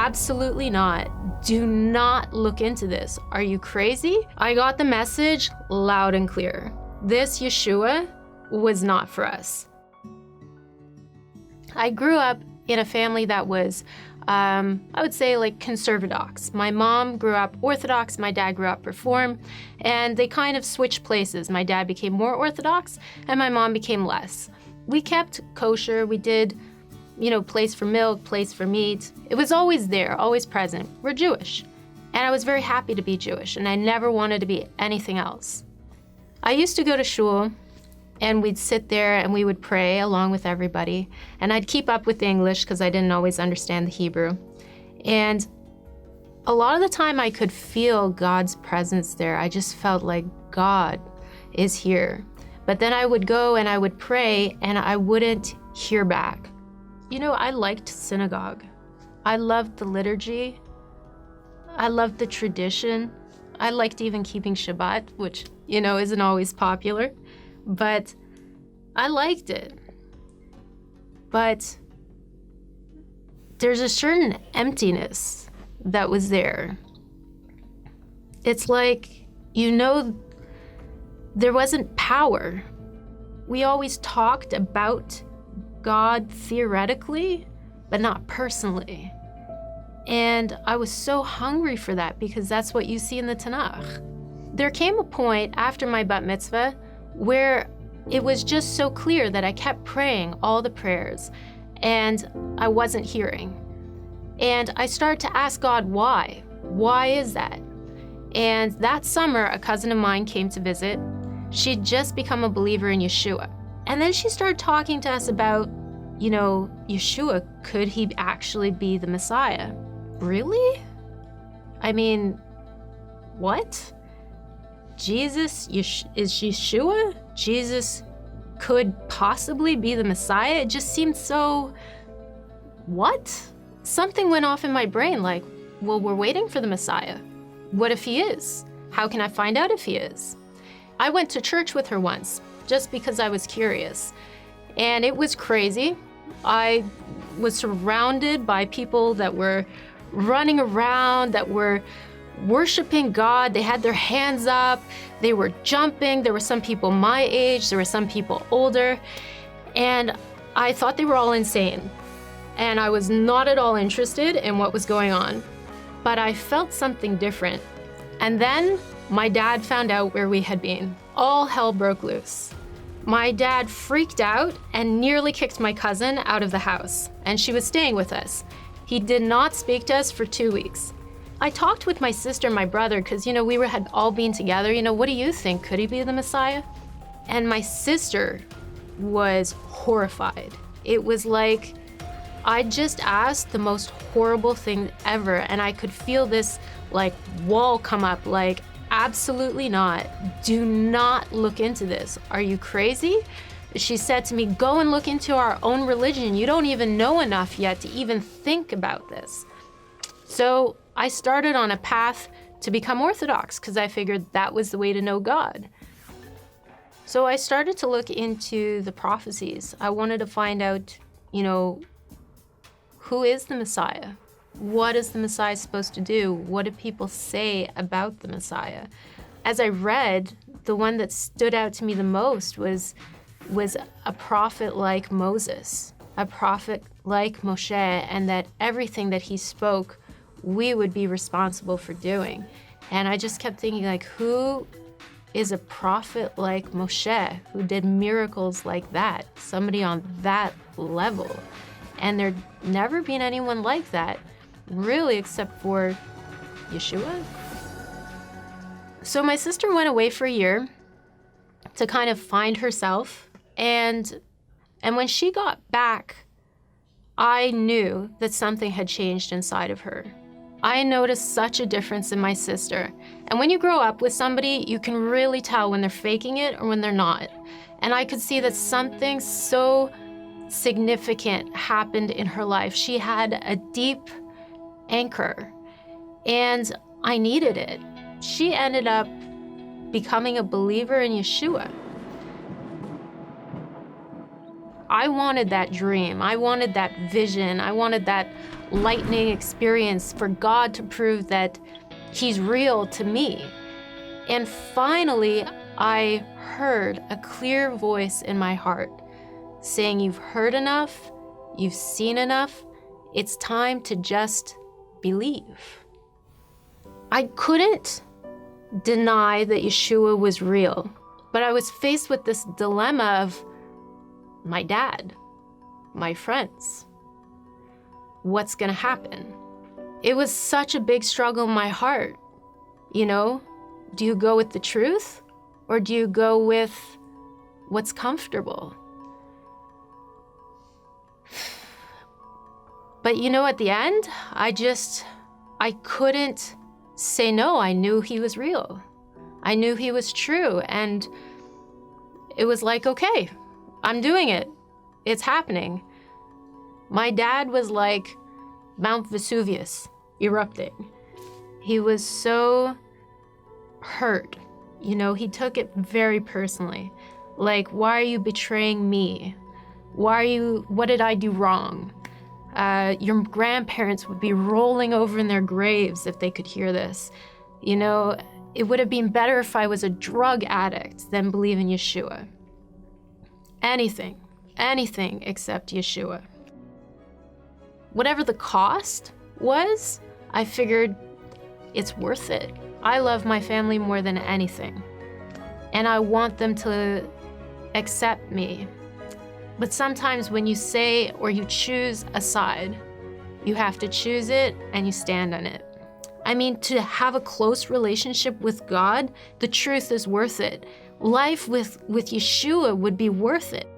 absolutely not. Do not look into this. Are you crazy? I got the message loud and clear. This Yeshua was not for us. I grew up in a family that was, I would say, like conservadox. My mom grew up Orthodox, my dad grew up Reform, and they kind of switched places. My dad became more Orthodox, and my mom became less. We kept kosher, we did, place for milk, place for meat. It was always there, always present. We're Jewish. And I was very happy to be Jewish, and I never wanted to be anything else. I used to go to shul, and we'd sit there and we would pray along with everybody. And I'd keep up with the English because I didn't always understand the Hebrew. And a lot of the time I could feel God's presence there. I just felt like God is here. But then I would go and I would pray and I wouldn't hear back. I liked synagogue. I loved the liturgy. I loved the tradition. I liked even keeping Shabbat, which, isn't always popular. But I liked it. But there's a certain emptiness that was there. It's like, there wasn't power. We always talked about God theoretically, but not personally. And I was so hungry for that because that's what you see in the Tanakh. There came a point after my bat mitzvah where it was just so clear that I kept praying all the prayers and I wasn't hearing. And I started to ask God, why? Why is that? And that summer, a cousin of mine came to visit. She'd just become a believer in Yeshua. And then she started talking to us about, Yeshua, could he actually be the Messiah? Really? I mean, what? Jesus is Yeshua? Jesus could possibly be the Messiah? It just seemed so, what? Something went off in my brain like, well, we're waiting for the Messiah. What if he is? How can I find out if he is? I went to church with her once, just because I was curious. And it was crazy. I was surrounded by people that were running around, that were worshiping God. They had their hands up, they were jumping. There were some people my age, there were some people older, and I thought they were all insane. And I was not at all interested in what was going on. But I felt something different. And then my dad found out where we had been. All hell broke loose. My dad freaked out and nearly kicked my cousin out of the house, and she was staying with us. He did not speak to us for 2 weeks. I talked with my sister and my brother because, we had all been together. What do you think? Could he be the Messiah? And my sister was horrified. It was like I just asked the most horrible thing ever, and I could feel this wall come up, absolutely not. Do not look into this. Are you crazy? She said to me, go and look into our own religion. You don't even know enough yet to even think about this. So I started on a path to become Orthodox because I figured that was the way to know God. So I started to look into the prophecies. I wanted to find out, who is the Messiah? What is the Messiah supposed to do? What do people say about the Messiah? As I read, the one that stood out to me the most was a prophet like Moses, a prophet like Moshe, and that everything that he spoke, we would be responsible for doing. And I just kept thinking, who is a prophet like Moshe, who did miracles like that? Somebody on that level. And there'd never been anyone like that, really, except for Yeshua. So my sister went away for a year to kind of find herself. And when she got back, I knew that something had changed inside of her. I noticed such a difference in my sister. And when you grow up with somebody, you can really tell when they're faking it or when they're not. And I could see that something so significant happened in her life. She had a deep anchor, and I needed it. She ended up becoming a believer in Yeshua. I wanted that dream. I wanted that vision. I wanted that lightning experience for God to prove that he's real to me. And finally, I heard a clear voice in my heart saying, you've heard enough, you've seen enough, it's time to just believe. I couldn't deny that Yeshua was real, but I was faced with this dilemma of my dad, my friends. What's gonna happen? It was such a big struggle in my heart. You know, do you go with the truth or do you go with what's comfortable? But you know, at the end, I couldn't say no. I knew he was real. I knew he was true. And it was like, okay, I'm doing it. It's happening. My dad was like Mount Vesuvius erupting. He was so hurt. You know, he took it very personally. Like, why are you betraying me? What did I do wrong? Your grandparents would be rolling over in their graves if they could hear this. You know, it would have been better if I was a drug addict than believe in Yeshua. Anything except Yeshua. Whatever the cost was, I figured it's worth it. I love my family more than anything, and I want them to accept me. But sometimes when you say or you choose a side, you have to choose it and you stand on it. I mean, to have a close relationship with God, the truth is worth it. Life with Yeshua would be worth it.